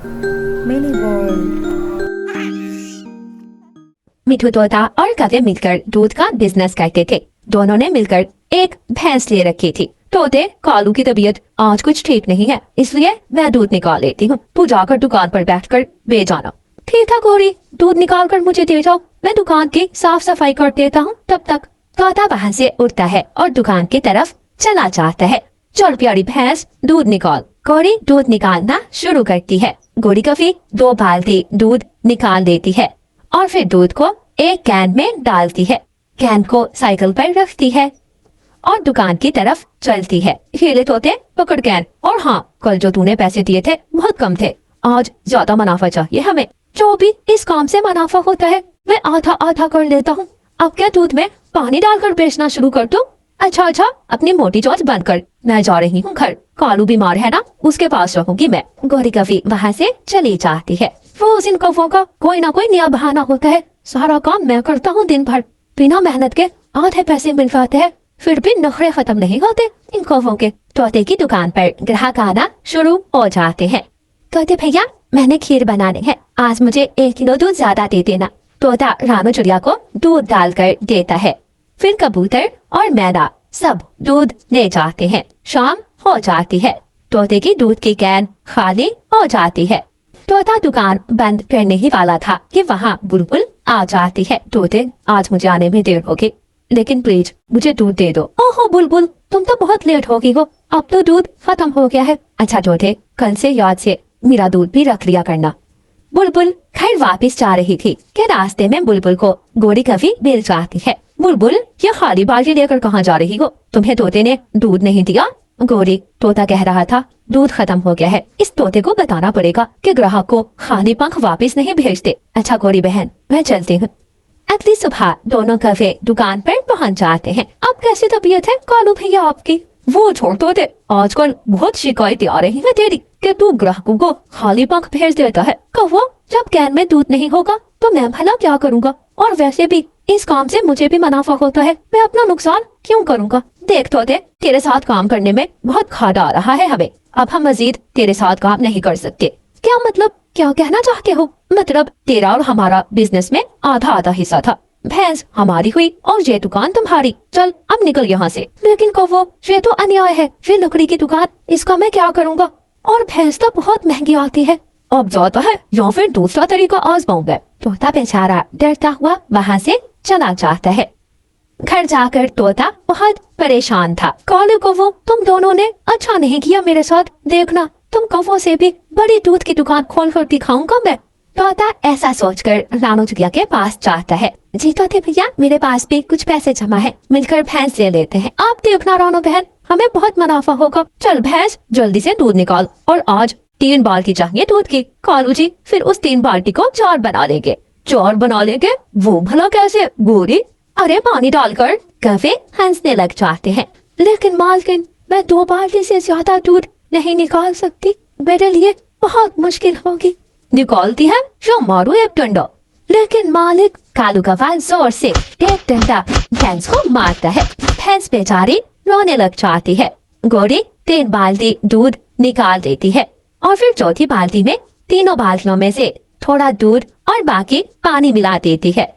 Mini world. मिठू तोता और कवे मिलकर दूध का बिजनेस करते थे। दोनों ने मिलकर एक भैंस ले रखी थी। तोते कालू की तबीयत आज कुछ ठीक नहीं है, इसलिए मैं दूध निकाल लेती हूँ, तू जाकर दुकान पर बैठकर ले जाना। ठीक है गौरी, दूध निकाल कर मुझे दे जाओ, मैं दुकान की साफ सफाई कर देता हूँ तब तक। तोता वहाँ से उठता है और दुकान की तरफ चला जाता है। चल प्यारी भैंस, दूध निकाल। गौरी दूध निकालना शुरू करती है। गौरी कभी 2 बाल्टी दूध निकाल देती है और फिर दूध को एक कैन में डालती है। कैन को साइकिल पर रखती है और दुकान की तरफ चलती है। खेले तोते, पकड़ कैन। और हाँ, कल जो तूने पैसे दिए थे बहुत कम थे, आज ज्यादा मुनाफा चाहिए हमें। जो भी इस काम से मुनाफा होता है मैं आधा आधा कर लेता हूँ। अब क्या दूध में पानी डालकर बेचना शुरू कर दूं? अच्छा, अपनी मोटी चोंच बंद कर, मैं जा रही हूँ घर। कालू बीमार है ना, उसके पास रहूंगी मैं। गौरी कभी वहाँ से चली जाती है। रोज इन कौवों का कोई ना कोई नया बहाना होता है। सारा काम मैं करता हूँ दिन भर, बिना मेहनत के आधे पैसे मिल जाते हैं, फिर भी नखरे खत्म नहीं होते इन कौवों के। तोते की दुकान पर ग्राहक आना शुरू हो जाते हैं। तोते भैया, मैंने खीर बनानी है, आज मुझे 1 किलो दूध ज्यादा दे देना। तोता रानू चिड़िया को दूध डालकर देता है। फिर कबूतर और मैना सब दूध ले जाते हैं। शाम हो जाती है। तोते की दूध की कैन खाली हो जाती है। तोता दुकान बंद करने ही वाला था कि वहाँ बुलबुल आ जाती है। तोते, आज मुझे आने में देर होगी, लेकिन प्लीज मुझे दूध दे दो। ओहो बुलबुल, तुम तो बहुत लेट हो गई हो, अब तो दूध खत्म हो गया है। अच्छा तोते, कल से याद से मेरा दूध भी रख लिया करना। बुलबुल घर वापस जा रही थी कि रास्ते में बुलबुल को गौरी कभी मिल जाती है। बुलबुल, ये खाली बाल्टी लेकर कहाँ जा रही हो? तुम्हें तोते ने दूध नहीं दिया? गौरी, तोता कह रहा था दूध खत्म हो गया है, इस तोते को बताना पड़ेगा कि ग्राहक को खाली पंख वापस नहीं भेजते। अच्छा गौरी बहन, मैं चलती हूँ। अगली सुबह दोनों कवे दुकान पर पहुँच जाते हैं। अब कैसी तबीयत है कालू भैया आपकी? वो छोड़ तोते, आजकल बहुत शिकायतें आ रही है तेरी कि तू ग्राहकों को खाली पंख भेज देता है। कहो, जब कैन में दूध नहीं होगा तो मैं भला क्या करूँगा? और वैसे भी इस काम से मुझे भी मुनाफा होता है, मैं अपना नुकसान क्यों करूँगा? देख तोते, तेरे साथ काम करने में बहुत खादा आ रहा है हमें, अब हम मजीद तेरे साथ काम नहीं कर सकते। क्या मतलब, क्या कहना चाहते हो? मतलब तेरा और हमारा बिजनेस में आधा आधा हिस्सा था। भैंस हमारी हुई और ये दुकान तुम्हारी। चल अब निकल यहाँ से। लेकिन कहो, ये तो अन्याय है, ये लकड़ी की दुकान, इसका मैं क्या करूँगा? और भैंस तो बहुत महंगी आती है। अब जाता है या फिर दूसरा तरीका आजमाऊंगा। तोता बेचारा डरता हुआ वहाँ से चला जाता है। घर जाकर तोता बहुत परेशान था। कालू कौवो, तुम दोनों ने अच्छा नहीं किया मेरे साथ। देखना, तुम कौवों से भी बड़ी दूध की दुकान खोल कर दिखाऊंगा मैं। तोता ऐसा सोचकर रानू चिड़िया के पास जाता है। जी तोते भैया, मेरे पास भी कुछ पैसे जमा है, मिलकर भैंस ले लेते हैं। आप देखना रानू बहन, हमें बहुत मुनाफा होगा। चल भैंस, जल्दी से दूध निकाल, और आज 3 बाल्टी चाहिए दूध की। कालू जी, फिर उस 3 बाल्टी को 4 बना लेंगे। 4 बना लेंगे? वो भला कैसे गोरी? अरे पानी डालकर। कवे हंसने लग जाते हैं। लेकिन मालकिन, मैं 2 बाल्टी से ज्यादा दूध नहीं निकाल सकती, मेरे लिए बहुत मुश्किल होगी। निकालती है जो मारो एक डंडा। लेकिन मालिक, कालू कौवा जोर से एक डंडा भैंस को मारता है। भैंस बेचारी रोने लग जाती है। गौरी 3 बाल्टी दूध निकाल देती है और फिर चौथी बाल्टी में तीनों बाल्टियों में से थोड़ा दूध और बाकी पानी मिला देती है।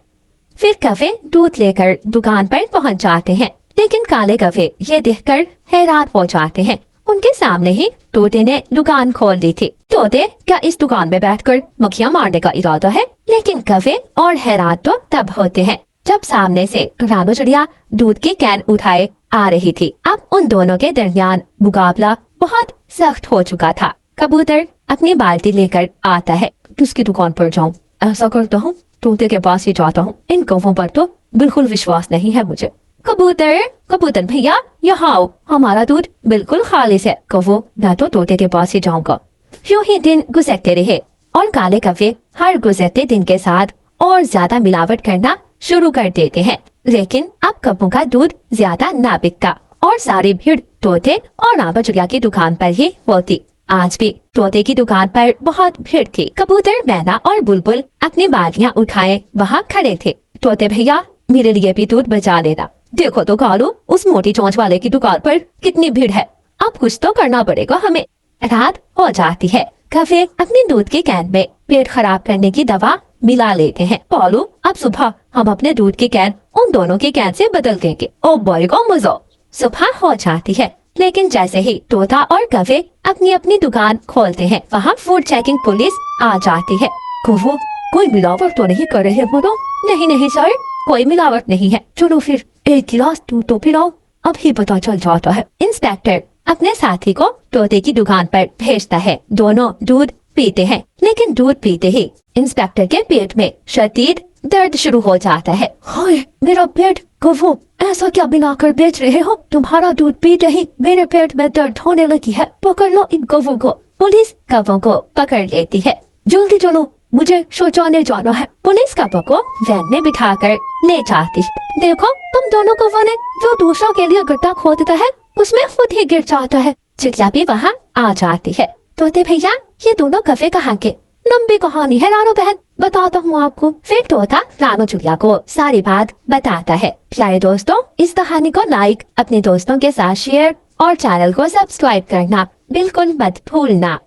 फिर कवे दूध लेकर दुकान पर पहुंच जाते हैं। लेकिन काले कवे ये देखकर हैरान हो जाते हैं। उनके सामने ही तोते ने दुकान खोल दी थी। तोते, क्या इस दुकान में बैठकर मक्खियां मारने का इरादा है? लेकिन कवे और हैरान तो तब होते हैं जब सामने से रानू चिड़िया दूध की कैन उठाए आ रही थी। अब उन दोनों के दरमियान मुकाबला बहुत सख्त हो चुका था। कबूतर अपनी बाल्टी लेकर आता है। किसकी दुकान पर जाऊं? ऐसा करता हूँ, तोते के पास ही जाता हूँ। इन कौवों पर तो बिल्कुल विश्वास नहीं है मुझे। कबूतर भैया, यहाँ आओ, हमारा दूध बिल्कुल खालिस है। कौवो, मैं तो तोते के पास ही जाऊंगा। यूं ही दिन गुजरते रहे और काले कौवे हर गुजरते दिन के साथ और ज्यादा मिलावट करना शुरू कर देते हैं। लेकिन अब कौवों का दूध ज्यादा ना बिकता और सारी भीड़ तोते और रानू चिड़िया की दुकान पर ही होती। आज भी तोते की दुकान पर बहुत भीड़ थी। कबूतर, मैना और बुलबुल अपनी बाल्टियां उठाए वहाँ खड़े थे। तोते भैया, मेरे लिए भी दूध बचा लेना। देखो तो कालू, उस मोटी चोंच वाले की दुकान पर कितनी भीड़ है। अब कुछ तो करना पड़ेगा हमें। रात हो जाती है। कफे अपने दूध के कैन में पेट खराब करने की दवा मिला लेते हैं। पॉलू, अब सुबह हम अपने दूध के कैन उन दोनों के कैन से बदल देंगे। ओ बॉय को मजो। सुबह हो जाती है, लेकिन जैसे ही तोता और कफे अपनी अपनी दुकान खोलते हैं, वहाँ फूड चेकिंग पुलिस आ जाती है। कौवो, कोई मिलावट तो नहीं कर रहे हो तो? नहीं नहीं सर, कोई मिलावट नहीं है। चलो फिर एक गिलास दूध तो पिलाओ, अभी पता चल जाता है। इंस्पेक्टर अपने साथी को तोते की दुकान पर भेजता है। दोनों दूध पीते हैं, लेकिन दूध पीते ही इंस्पेक्टर के पेट में शदीद दर्द शुरू हो जाता है। हाय मेरा पेट। कौवो, ऐसा क्या बनाकर बेच रहे हो? तुम्हारा दूध पीते ही मेरे पेट में दर्द होने लगी है। पकड़ लो इन कौवों को। पुलिस कौवों को पकड़ लेती है। जल्दी चलो, मुझे शौचालय जाना है। पुलिस कौवों को वैन में बिठाकर ले जाती। देखो, तुम दोनों कौवों ने जो दूसरों के लिए गड्ढा खोदता है उसमें खुद ही गिर जाता है। चिड़िया भी वहाँ आ जाती है। तोते भैया, ये दोनों कौवे कहाँ के? लंबी कहानी है रानो बहन, बताता हूँ आपको। फिर तोता रानो चिड़िया को सारी बात बताता है। प्यारे दोस्तों, इस कहानी को लाइक, अपने दोस्तों के साथ शेयर और चैनल को सब्सक्राइब करना बिल्कुल मत भूलना।